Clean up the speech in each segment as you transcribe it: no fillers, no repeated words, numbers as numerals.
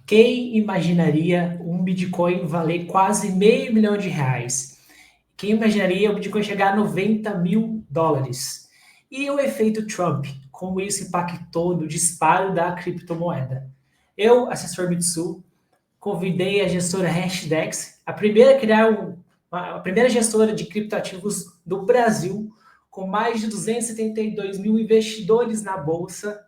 Quem imaginaria um Bitcoin valer quase R$ 500 mil? Quem imaginaria o Bitcoin chegar a US$ 90 mil? E o efeito Trump, como isso impactou no disparo da criptomoeda? Eu, assessor Mitsu, convidei a gestora Hashdex, a primeira a criar a primeira gestora de criptoativos do Brasil, com mais de 272 mil investidores na bolsa.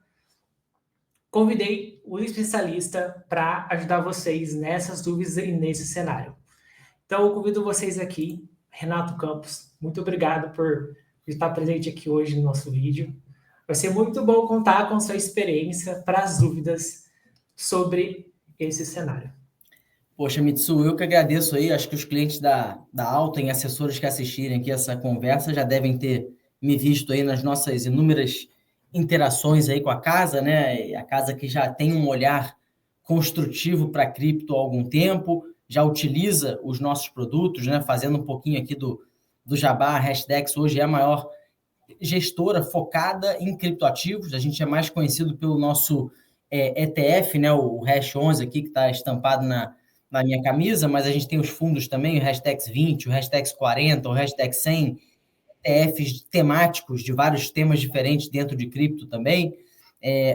Convidei o especialista para ajudar vocês nessas dúvidas e nesse cenário. Então, eu convido vocês aqui, Renato Campos. Muito obrigado por estar presente aqui hoje no nosso vídeo. Vai ser muito bom contar com sua experiência para as dúvidas sobre esse cenário. Poxa, Mitsu, eu que agradeço aí. Acho que os clientes da Alta e assessores que assistirem aqui essa conversa já devem ter me visto aí nas nossas inúmeras interações aí com a casa, né? A casa que já tem um olhar construtivo para cripto há algum tempo, já utiliza os nossos produtos, né? Fazendo um pouquinho aqui do jabá, a Hashdex hoje é a maior gestora focada em criptoativos. A gente é mais conhecido pelo nosso ETF, né? O Hash 11 aqui, que está estampado na minha camisa, mas a gente tem os fundos também, o Hashdex 20, o Hashdex 40, o Hashdex 100, ETFs temáticos de vários temas diferentes dentro de cripto também.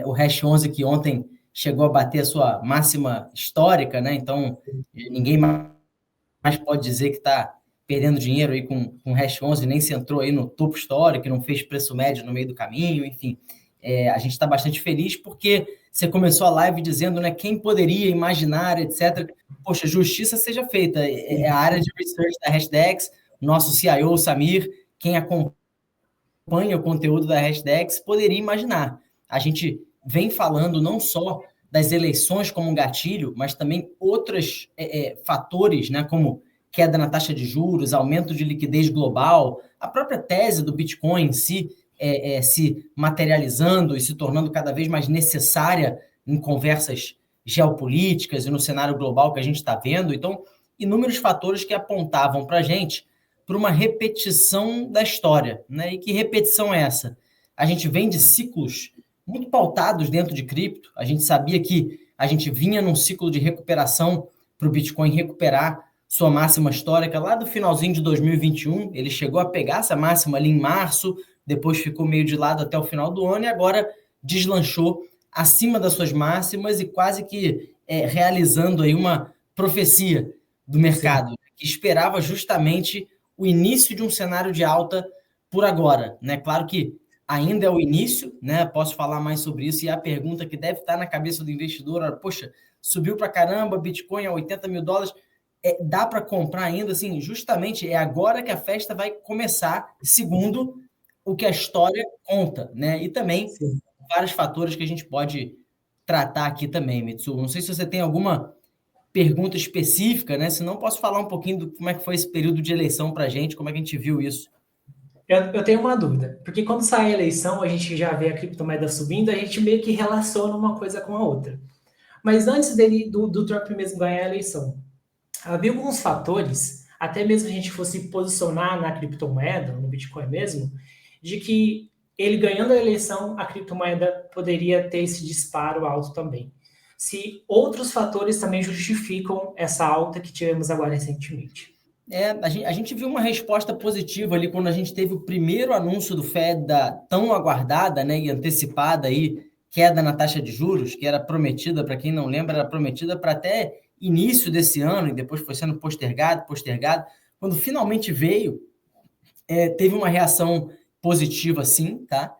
O Hash 11 que ontem chegou a bater a sua máxima histórica, né? Então, ninguém mais pode dizer que está perdendo dinheiro aí com o Hash 11, nem se entrou aí no topo histórico, não fez preço médio no meio do caminho, enfim. A gente está bastante feliz porque você começou a live dizendo, né, quem poderia imaginar, etc. Poxa, justiça seja feita. É a área de research da Hashdex, nosso CIO, o Samir, quem acompanha o conteúdo da Hashdex, poderia imaginar. A gente vem falando não só das eleições como um gatilho, mas também outros fatores, né, como queda na taxa de juros, aumento de liquidez global, a própria tese do Bitcoin em si, se materializando e se tornando cada vez mais necessária em conversas geopolíticas e no cenário global que a gente está vendo. Então, inúmeros fatores que apontavam para a gente para uma repetição da história, né? E que repetição é essa? A gente vem de ciclos muito pautados dentro de cripto. A gente sabia que a gente vinha num ciclo de recuperação para o Bitcoin recuperar sua máxima histórica lá do finalzinho de 2021. Ele chegou a pegar essa máxima ali em março, depois ficou meio de lado até o final do ano e agora deslanchou acima das suas máximas e quase que realizando aí uma profecia do mercado, Sim. que esperava justamente o início de um cenário de alta por agora, né? Claro que ainda é o início, né? Posso falar mais sobre isso, e a pergunta que deve estar na cabeça do investidor, poxa, subiu para caramba, Bitcoin a $80 mil, dá para comprar ainda? Assim, justamente é agora que a festa vai começar, segundo o que a história conta, né? E também Sim. vários fatores que a gente pode tratar aqui também, Mitsu. Não sei se você tem alguma pergunta específica, né? Se não, posso falar um pouquinho do como é que foi esse período de eleição para a gente, como é que a gente viu isso. Eu tenho uma dúvida, porque quando sai a eleição, a gente já vê a criptomoeda subindo, a gente meio que relaciona uma coisa com a outra. Mas antes do Trump mesmo ganhar a eleição, havia alguns fatores, até mesmo se a gente fosse posicionar na criptomoeda, no Bitcoin mesmo, de que ele ganhando a eleição, a criptomoeda poderia ter esse disparo alto também. Se outros fatores também justificam essa alta que tivemos agora recentemente. A gente viu uma resposta positiva ali quando a gente teve o primeiro anúncio do Fed da tão aguardada, né, e antecipada aí, queda na taxa de juros, que era prometida, para quem não lembra, era prometida para até início desse ano, e depois foi sendo postergado. Quando finalmente veio, teve uma reação positiva, sim, tá?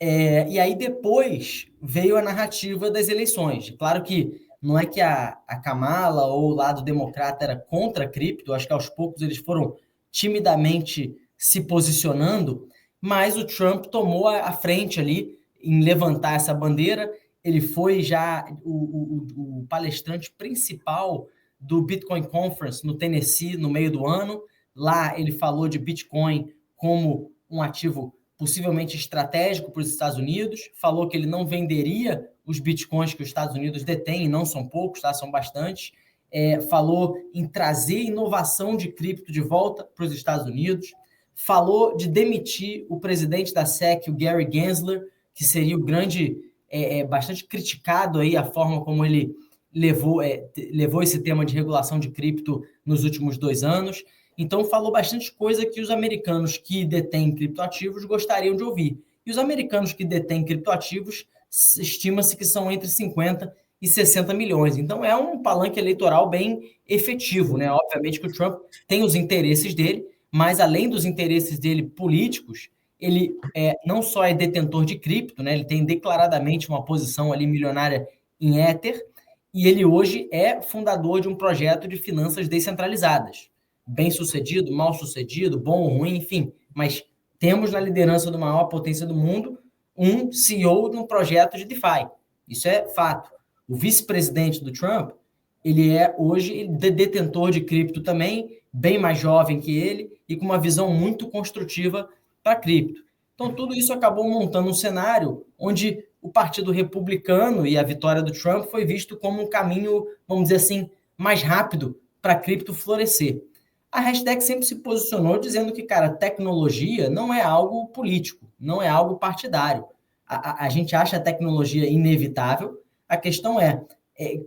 E aí depois veio a narrativa das eleições. Claro que não é que a Kamala ou o lado democrata era contra a cripto, acho que aos poucos eles foram timidamente se posicionando, mas o Trump tomou a frente ali em levantar essa bandeira. Ele foi já o palestrante principal do Bitcoin Conference no Tennessee no meio do ano. Lá ele falou de Bitcoin como um ativo possivelmente estratégico para os Estados Unidos, falou que ele não venderia os bitcoins que os Estados Unidos detêm, e não são poucos, tá? São bastantes, falou em trazer inovação de cripto de volta para os Estados Unidos, falou de demitir o presidente da SEC, o Gary Gensler, que seria o grande, bastante criticado aí a forma como ele levou esse tema de regulação de cripto nos últimos 2 anos. Então, falou bastante coisa que os americanos que detêm criptoativos gostariam de ouvir. E os americanos que detêm criptoativos, estima-se que são entre 50 e 60 milhões. Então, é um palanque eleitoral bem efetivo, né? Obviamente que o Trump tem os interesses dele, mas além dos interesses dele políticos, ele não só é detentor de cripto, né? Ele tem declaradamente uma posição ali milionária em Ether, e ele hoje é fundador de um projeto de finanças descentralizadas. Bem sucedido, mal sucedido, bom ou ruim, enfim. Mas temos na liderança da maior potência do mundo um CEO de um projeto de DeFi. Isso é fato. O vice-presidente do Trump, ele é hoje detentor de cripto também, bem mais jovem que ele e com uma visão muito construtiva para cripto. Então, tudo isso acabou montando um cenário onde o Partido Republicano e a vitória do Trump foi visto como um caminho, vamos dizer assim, mais rápido para a cripto florescer. A hashtag sempre se posicionou dizendo que, cara, tecnologia não é algo político, não é algo partidário. A gente acha a tecnologia inevitável, a questão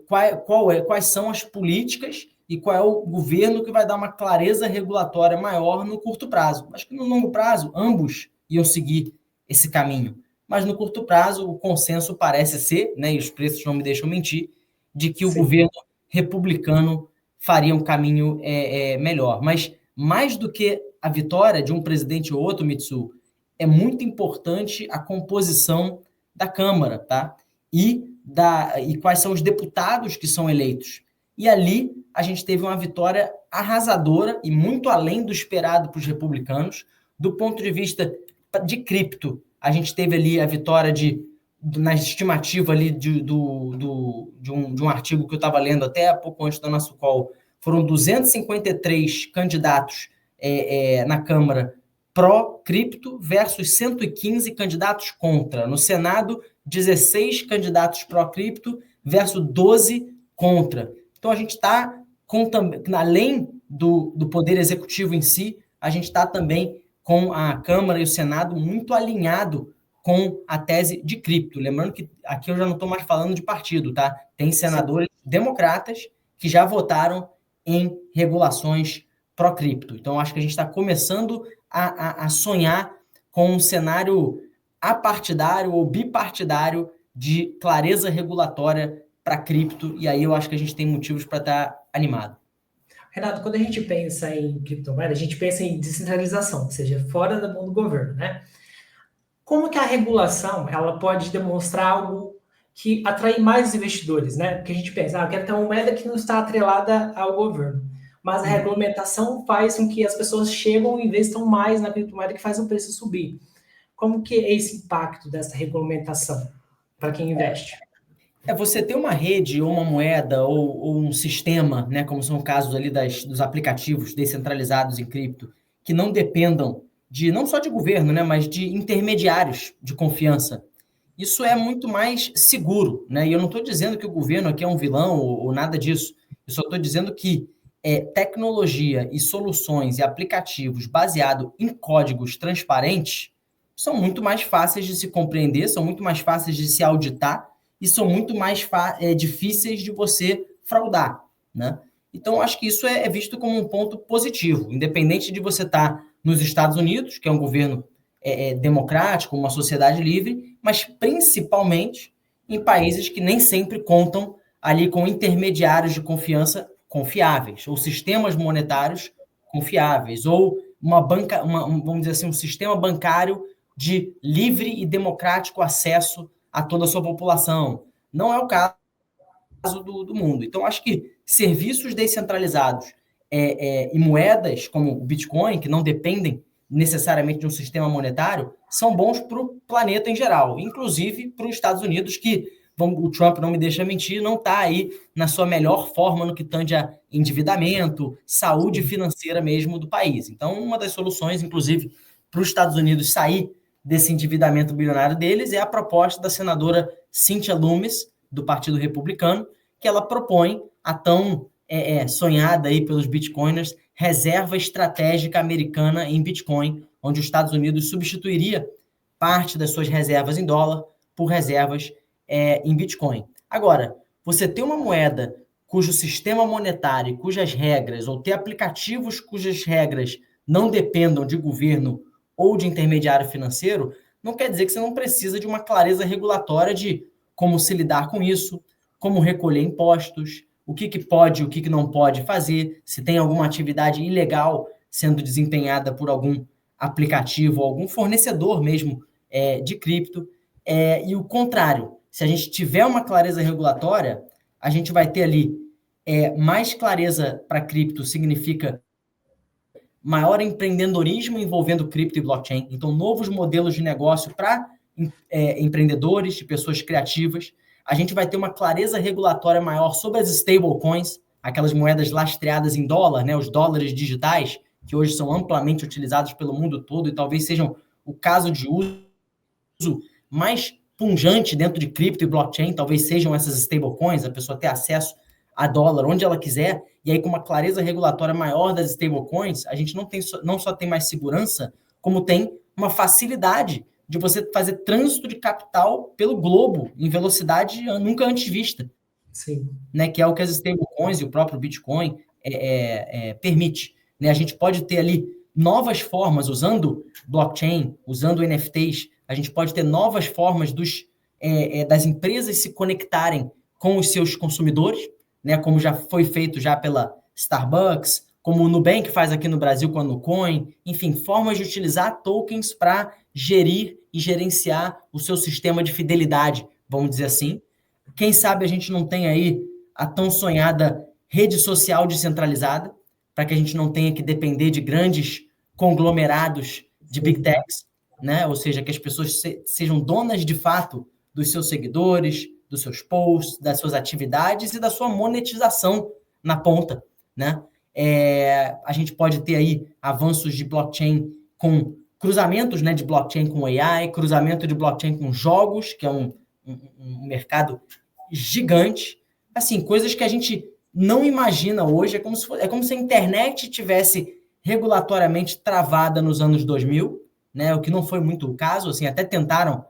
quais são as políticas e qual é o governo que vai dar uma clareza regulatória maior no curto prazo. Acho que no longo prazo, ambos iam seguir esse caminho. Mas no curto prazo, o consenso parece ser, né, e os preços não me deixam mentir, de que o governo republicano faria um caminho melhor. Mas mais do que a vitória de um presidente ou outro, Mitsu, é muito importante a composição da Câmara, tá? E quais são os deputados que são eleitos. E ali a gente teve uma vitória arrasadora e muito além do esperado para os republicanos. Do ponto de vista de cripto, a gente teve ali a vitória na estimativa ali de um artigo que eu estava lendo até há pouco antes do nosso call, foram 253 candidatos na Câmara pró-cripto versus 115 candidatos contra. No Senado, 16 candidatos pró-cripto versus 12 contra. Então, a gente está, além do poder executivo em si, a gente está também com a Câmara e o Senado muito alinhado com a tese de cripto. Lembrando que aqui eu já não estou mais falando de partido, tá? Tem senadores democratas que já votaram em regulações pró-cripto. Então, acho que a gente está começando a sonhar com um cenário apartidário ou bipartidário de clareza regulatória para cripto, e aí eu acho que a gente tem motivos para estar animado. Renato, quando a gente pensa em criptomoeda, a gente pensa em descentralização, ou seja, fora da mão do governo, né? Como que a regulação ela pode demonstrar algo que atrai mais investidores, né? Porque a gente pensa, eu quero ter uma moeda que não está atrelada ao governo, mas a regulamentação faz com que as pessoas chegam e investam mais na criptomoeda, que faz o preço subir. Como que é esse impacto dessa regulamentação para quem investe? Você ter uma rede ou uma moeda ou um sistema, né, como são casos ali dos aplicativos descentralizados em cripto, que não dependam não só de governo, né, mas de intermediários de confiança. Isso é muito mais seguro, né? E eu não estou dizendo que o governo aqui é um vilão ou nada disso. Eu só estou dizendo que tecnologia e soluções e aplicativos baseados em códigos transparentes são muito mais fáceis de se compreender, são muito mais fáceis de se auditar e são muito mais difíceis de você fraudar, né? Então, acho que isso é visto como um ponto positivo, independente de você estar nos Estados Unidos, que é um governo democrático, uma sociedade livre, mas principalmente em países que nem sempre contam ali com intermediários de confiança confiáveis, ou sistemas monetários confiáveis, ou vamos dizer assim, um sistema bancário de livre e democrático acesso a toda a sua população. Não é o caso do mundo. Então, acho que serviços descentralizados e moedas como o Bitcoin, que não dependem necessariamente de um sistema monetário, são bons para o planeta em geral, inclusive para os Estados Unidos, que o Trump não me deixa mentir, não está aí na sua melhor forma no que tange a endividamento, saúde financeira mesmo do país. Então, uma das soluções, inclusive, para os Estados Unidos sair desse endividamento bilionário deles é a proposta da senadora Cynthia Lummis, do Partido Republicano, que ela propõe a tão sonhada aí pelos bitcoiners reserva estratégica americana em Bitcoin, onde os Estados Unidos substituiria parte das suas reservas em dólar por reservas em Bitcoin. Agora, você ter uma moeda cujo sistema monetário, cujas regras, ou ter aplicativos cujas regras não dependam de governo ou de intermediário financeiro, não quer dizer que você não precisa de uma clareza regulatória de como se lidar com isso, como recolher impostos, o que pode e o que não pode fazer, se tem alguma atividade ilegal sendo desempenhada por algum aplicativo, algum fornecedor mesmo de cripto. E o contrário, se a gente tiver uma clareza regulatória, a gente vai ter ali mais clareza para cripto, significa maior empreendedorismo envolvendo cripto e blockchain. Então, novos modelos de negócio para empreendedores, de pessoas criativas. A gente vai ter uma clareza regulatória maior sobre as stablecoins, aquelas moedas lastreadas em dólar, né, os dólares digitais, que hoje são amplamente utilizados pelo mundo todo e talvez sejam o caso de uso mais pungente dentro de cripto e blockchain, talvez sejam essas stablecoins, a pessoa ter acesso a dólar onde ela quiser, e aí com uma clareza regulatória maior das stablecoins, a gente não só tem mais segurança, como tem uma facilidade de você fazer trânsito de capital pelo globo em velocidade nunca antes vista. Sim. Né, que é o que as stablecoins e o próprio Bitcoin permite. Né? A gente pode ter ali novas formas, usando blockchain, usando NFTs, a gente pode ter novas formas das empresas se conectarem com os seus consumidores, né, como já foi feito já pela Starbucks, como o Nubank faz aqui no Brasil com a Nucoin, enfim, formas de utilizar tokens para gerir e gerenciar o seu sistema de fidelidade, vamos dizer assim. Quem sabe a gente não tem aí a tão sonhada rede social descentralizada, para que a gente não tenha que depender de grandes conglomerados de big techs, né? Ou seja, que as pessoas sejam donas de fato dos seus seguidores, dos seus posts, das suas atividades e da sua monetização na ponta, né? A gente pode ter aí avanços de blockchain com cruzamentos, né, de blockchain com AI, cruzamento de blockchain com jogos, que é um mercado gigante, assim, coisas que a gente não imagina hoje, é como se a internet tivesse regulatoriamente travada nos anos 2000, né, o que não foi muito o caso, assim, até tentaram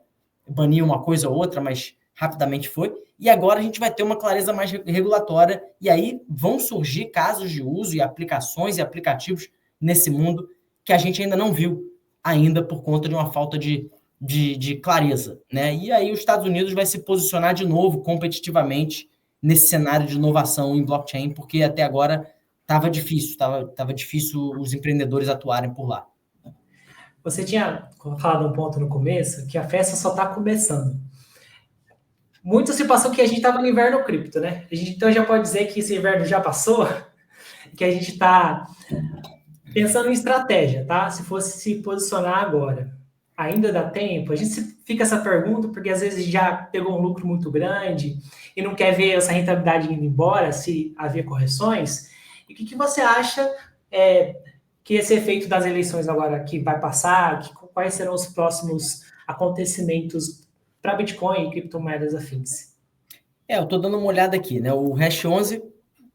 banir uma coisa ou outra, mas rapidamente foi, e agora a gente vai ter uma clareza mais regulatória, e aí vão surgir casos de uso e aplicações e aplicativos nesse mundo que a gente ainda não viu, ainda por conta de uma falta de clareza, né? E aí os Estados Unidos vai se posicionar de novo competitivamente nesse cenário de inovação em blockchain, porque até agora estava difícil os empreendedores atuarem por lá. Você tinha falado um ponto no começo, que a festa só está começando. Muito se passou que a gente estava no inverno cripto, né? A gente então já pode dizer que esse inverno já passou, que a gente está pensando em estratégia, tá? Se fosse se posicionar agora, ainda dá tempo? A gente fica essa pergunta porque às vezes já pegou um lucro muito grande e não quer ver essa rentabilidade indo embora se haver correções. E o que você acha que esse efeito das eleições agora que vai passar, quais serão os próximos acontecimentos para Bitcoin e criptomoedas afins? Eu estou dando uma olhada aqui, né? O Hash 11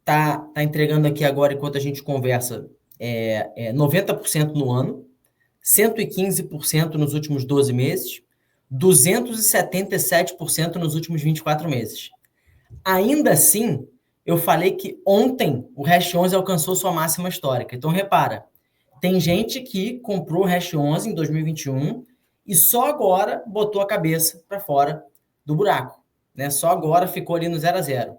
tá entregando aqui agora, enquanto a gente conversa, 90% no ano, 115% nos últimos 12 meses, 277% nos últimos 24 meses. Ainda assim, eu falei que ontem o Hash 11 alcançou sua máxima histórica. Então, repara, tem gente que comprou o Hash 11 em 2021 e só agora botou a cabeça para fora do buraco, né? Só agora ficou ali no 0 a 0.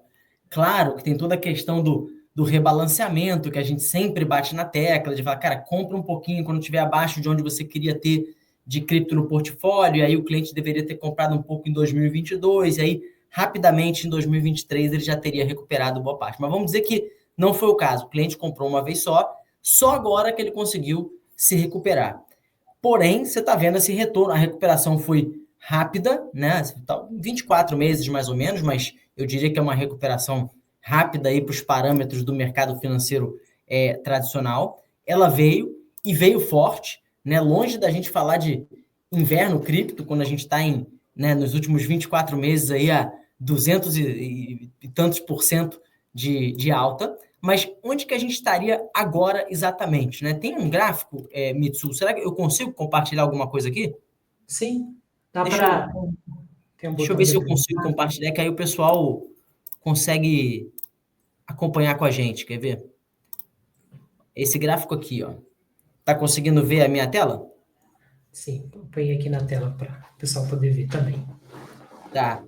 Claro que tem toda a questão do rebalanceamento, que a gente sempre bate na tecla, de falar, cara, compra um pouquinho quando estiver abaixo de onde você queria ter de cripto no portfólio, e aí o cliente deveria ter comprado um pouco em 2022, e aí rapidamente em 2023 ele já teria recuperado boa parte. Mas vamos dizer que não foi o caso. O cliente comprou uma vez só agora que ele conseguiu se recuperar. Porém, você está vendo esse retorno, a recuperação foi rápida, né? 24 meses mais ou menos, mas eu diria que é uma recuperação rápida aí para os parâmetros do mercado financeiro tradicional. Ela veio e veio forte, né? Longe da gente falar de inverno cripto, quando a gente está nos últimos 24 meses aí a 200 e tantos por cento de alta. Mas onde que a gente estaria agora exatamente, né? Tem um gráfico, Mitsu? Será que eu consigo compartilhar alguma coisa aqui? Sim, dá para... Deixa eu ver se eu consigo compartilhar, que aí o pessoal consegue acompanhar com a gente, quer ver? Esse gráfico aqui, ó. Tá conseguindo ver a minha tela? Sim, põe aqui na tela para o pessoal poder ver também. Tá.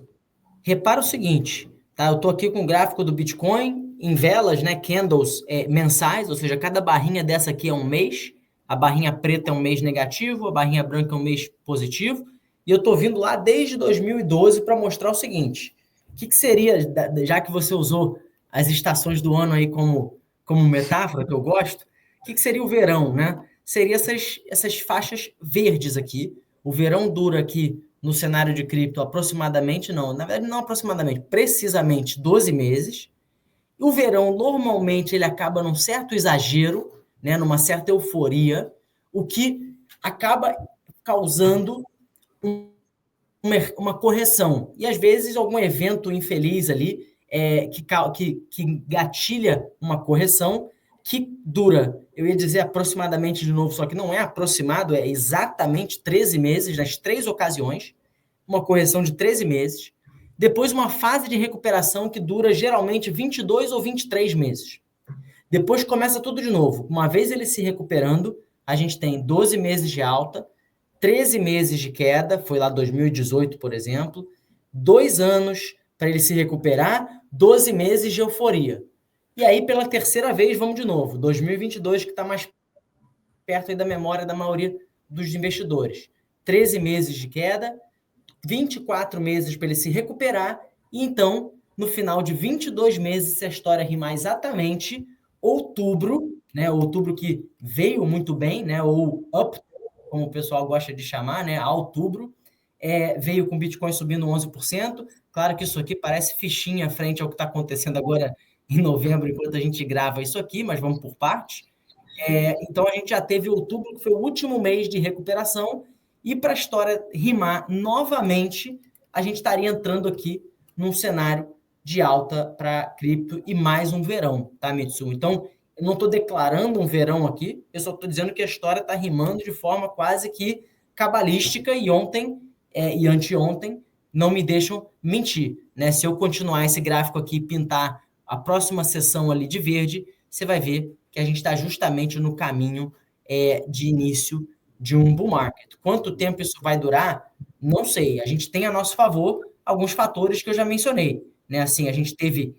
Repara o seguinte, tá? Eu tô aqui com o gráfico do Bitcoin em velas, né? Candles mensais, ou seja, cada barrinha dessa aqui é um mês. A barrinha preta é um mês negativo, a barrinha branca é um mês positivo. E eu tô vindo lá desde 2012 para mostrar o seguinte: o que seria, já que você usou as estações do ano aí como metáfora, que eu gosto, o que seria o verão, né? Seria essas faixas verdes aqui. O verão dura aqui no cenário de cripto aproximadamente, não, na verdade não aproximadamente, precisamente 12 meses. O verão, normalmente, ele acaba num certo exagero, né, numa certa euforia, o que acaba causando uma correção. E, às vezes, algum evento infeliz ali que gatilha uma correção que dura, eu ia dizer aproximadamente de novo, só que não é aproximado, é exatamente 13 meses, nas 3 ocasiões, uma correção de 13 meses, depois uma fase de recuperação que dura geralmente 22 ou 23 meses. Depois começa tudo de novo. Uma vez ele se recuperando, a gente tem 12 meses de alta, 13 meses de queda, foi lá 2018, por exemplo, 2 anos para ele se recuperar, 12 meses de euforia. E aí, pela terceira vez, vamos de novo. 2022, que está mais perto aí da memória da maioria dos investidores. 13 meses de queda, 24 meses para ele se recuperar, e então, no final de 22 meses, se a história rimar exatamente, outubro, né? Outubro que veio muito bem, né? Ou up, como o pessoal gosta de chamar, né? A outubro, veio com o Bitcoin subindo 11%. Claro que isso aqui parece fichinha frente ao que está acontecendo agora em novembro, enquanto a gente grava isso aqui, mas vamos por parte. Então, a gente já teve outubro, que foi o último mês de recuperação, e para a história rimar novamente, a gente estaria entrando aqui num cenário de alta para cripto e mais um verão, tá, Mitsu? Então, eu não estou declarando um verão aqui, eu só estou dizendo que a história está rimando de forma quase que cabalística, e ontem e anteontem não me deixam mentir, né? Se eu continuar esse gráfico aqui e pintar a próxima sessão ali de verde, você vai ver que a gente está justamente no caminho de início de um bull market. Quanto tempo isso vai durar? Não sei. A gente tem a nosso favor alguns fatores que eu já mencionei, né? Assim, a gente teve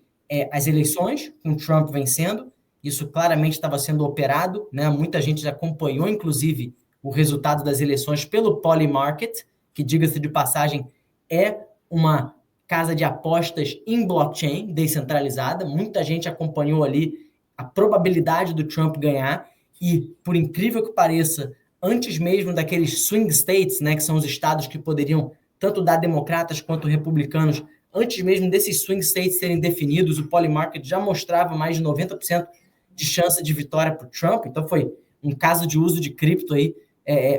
as eleições, com Trump vencendo, isso claramente estava sendo operado, né? Muita gente já acompanhou, inclusive, o resultado das eleições pelo Polymarket, que, diga-se de passagem, é uma casa de apostas em blockchain, descentralizada. Muita gente acompanhou ali a probabilidade do Trump ganhar, e, por incrível que pareça, antes mesmo daqueles swing states, né, que são os estados que poderiam tanto dar democratas quanto republicanos, antes mesmo desses swing states serem definidos, o Polymarket já mostrava mais de 90% de chance de vitória para o Trump. Então foi um caso de uso de cripto aí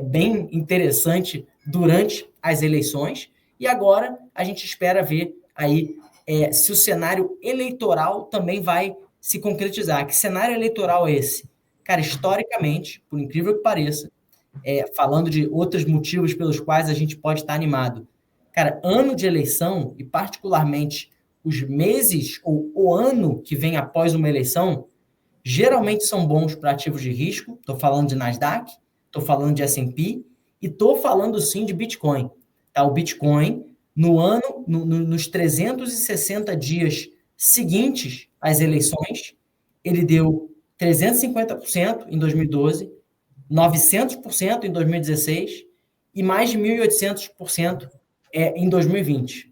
bem interessante durante as eleições. E agora a gente espera ver aí se o cenário eleitoral também vai se concretizar. Que cenário eleitoral é esse? Cara, historicamente, por incrível que pareça, falando de outros motivos pelos quais a gente pode estar animado. Cara, ano de eleição, e particularmente os meses ou o ano que vem após uma eleição, geralmente são bons para ativos de risco. Estou falando de Nasdaq, estou falando de S&P e estou falando sim de Bitcoin. Tá? O Bitcoin, nos 360 dias seguintes às eleições, ele deu 350% em 2012, 900% em 2016 e mais de 1.800% em 2020.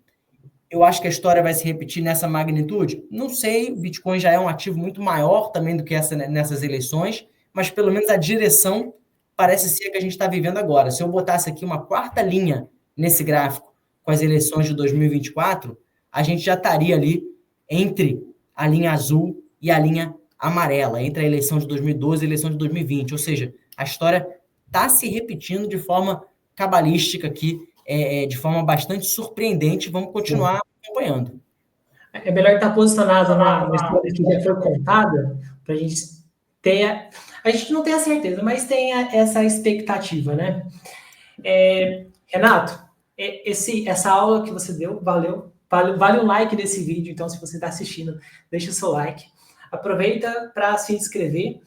Eu acho que a história vai se repetir nessa magnitude? Não sei, o Bitcoin já é um ativo muito maior também do que nessas eleições, mas pelo menos a direção parece ser a que a gente está vivendo agora. Se eu botasse aqui uma quarta linha nesse gráfico com as eleições de 2024, a gente já estaria ali entre a linha azul e a linha amarela, entre a eleição de 2012 e a eleição de 2020. Ou seja, a história está se repetindo de forma cabalística aqui, de forma bastante surpreendente. Vamos continuar acompanhando. É melhor estar posicionado na história que já foi contada, para a gente ter. A gente não tem a certeza, mas tem essa expectativa, né? Renato, essa aula que você deu, valeu. Vale o like desse vídeo, então se você está assistindo, deixa o seu like. Aproveita para se inscrever.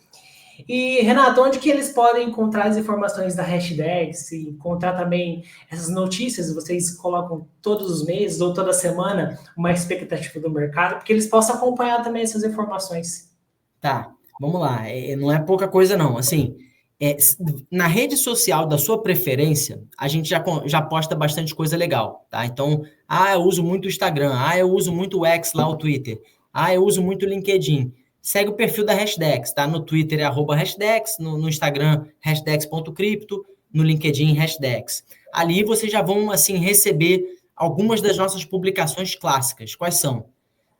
E, Renato, onde que eles podem encontrar as informações da Hashdex e encontrar também essas notícias? Vocês colocam todos os meses ou toda semana uma expectativa do mercado, porque eles possam acompanhar também essas informações. Tá, vamos lá. Não é pouca coisa, não. Assim, na rede social da sua preferência, a gente já posta bastante coisa legal, tá? Então, eu uso muito o Instagram, eu uso muito o X lá, o Twitter, eu uso muito o LinkedIn. Segue o perfil da Hashdex, tá? No Twitter é @Hashdex, no Instagram, hashdex.cripto, no LinkedIn, Hashdex. Ali vocês já vão, assim, receber algumas das nossas publicações clássicas. Quais são?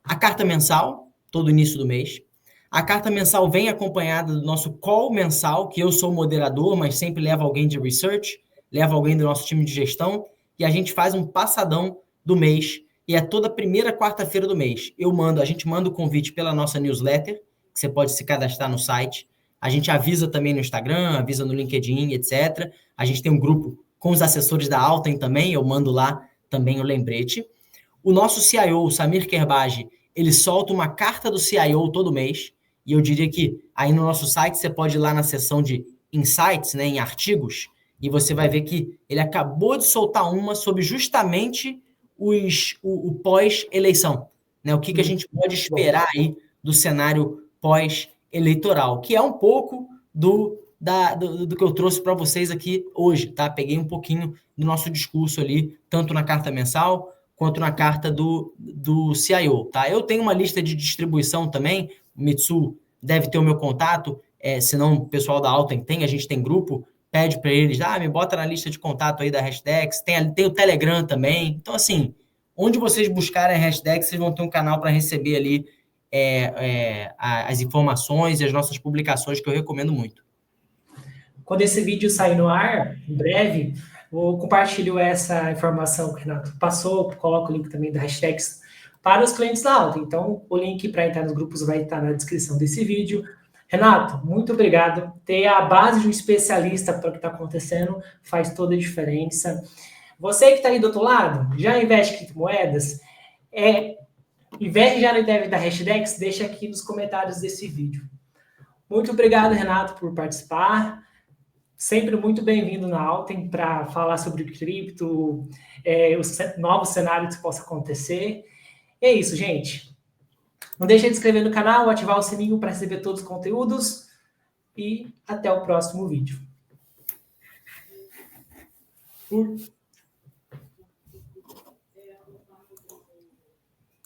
A carta mensal, todo início do mês. A carta mensal vem acompanhada do nosso call mensal, que eu sou moderador, mas sempre levo alguém de research, levo alguém do nosso time de gestão, e a gente faz um passadão do mês, e é toda primeira quarta-feira do mês. A gente manda o convite pela nossa newsletter, que você pode se cadastrar no site. A gente avisa também no Instagram, avisa no LinkedIn, etc. A gente tem um grupo com os assessores da Alten também, eu mando lá também o lembrete. O nosso CIO, o Samir Kerbaj, ele solta uma carta do CIO todo mês, e eu diria que aí no nosso site você pode ir lá na seção de insights, né, em artigos, e você vai ver que ele acabou de soltar uma sobre justamente o pós-eleição, né? O que a gente pode esperar aí do cenário pós-eleitoral, que é um pouco do que eu trouxe para vocês aqui hoje, tá? Peguei um pouquinho do nosso discurso ali, tanto na carta mensal quanto na carta do CIO, tá? Eu tenho uma lista de distribuição também, o Mitsu deve ter o meu contato, senão o pessoal da Alten a gente tem grupo, pede para eles, me bota na lista de contato aí da Hashdex, tem o Telegram também, então assim, onde vocês buscarem a Hashdex, vocês vão ter um canal para receber ali as informações e as nossas publicações que eu recomendo muito. Quando esse vídeo sair no ar, em breve, eu compartilho essa informação que o Renato passou, coloco o link também da Hashdex para os clientes da Alta. Então, o link para entrar nos grupos vai estar na descrição desse vídeo. Renato, muito obrigado. Ter a base de um especialista para o que está acontecendo faz toda a diferença. Você que está aí do outro lado, já investe em criptomoedas? Investe já no ETF da Hashdex? Deixa aqui nos comentários desse vídeo. Muito obrigado, Renato, por participar. Sempre muito bem-vindo na Alten para falar sobre cripto, os novos cenários que possam acontecer. E é isso, gente. Não deixe de se inscrever no canal, ativar o sininho para receber todos os conteúdos e até o próximo vídeo.